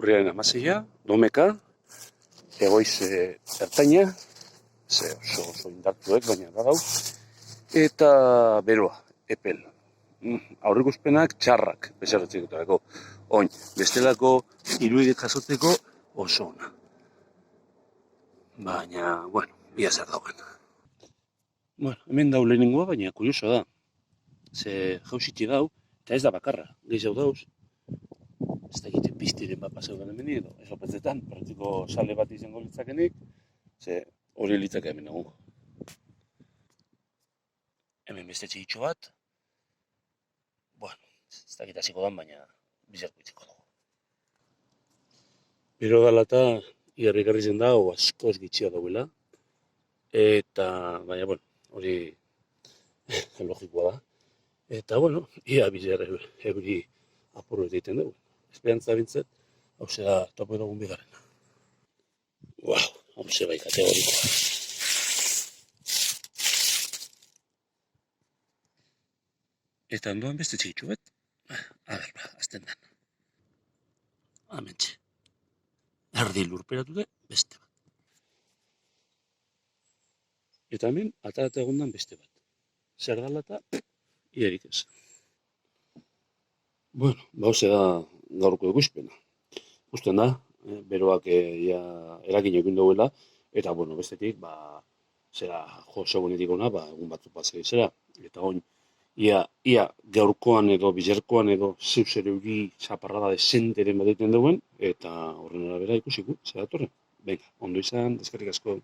urriaren 16, domeka, egoiz ertaina, ze oso indartuek, baina badau, eta beroa, epel. Aurreikuspenak txarrak, bezarratzekotarako. Oin, bestelako irudik jasotzeko oso ona. Baina, bueno, ia zer dauen. Bueno, hemen dau lehenengoa, baina kurioso da. Ze jausitxe dau, eta ez da bakarra, gehiago dauz. Ez da egiten piztiren bat pasaudan hemen edo, ez opetzetan, praktiko sale bat izango litzakenik, ze hori litzake hemen egongo. Hemen beste txigitxo bat, bueno, ez da gitasiko dan, baina bizarko itziko dugu. Bero dala eta igarri zen dago askoz gitxia dauela, eta, baina, bueno, hori logikoa da. Eta, bueno, ia bizar euri apurru egiten dugu. Esperantza bintzet, hau da topo edogun bigarrena. Uau, hau bai kategorikoa. Eta ondoan beste txikitxu bat, azten den. Hementxe. Erdi lurperatu da, beste bat. Eta hemen, atarata egondan beste bat. Zer dala eta, iarik ez. Bueno, hauze da gaurko ikuspena. Usten da, beroak eragin egin duela, eta, bueno, bestetik, zera jo segonetik ona, egun batzuk pasei zera. Eta oin, ia gaurkoan edo, bizerkoan edo, zeuzer euri zaparrada desenteren bat egiten duen, eta horren arabera ikusiko, zera datorren. Venga, ondo izan, deskarrik asko.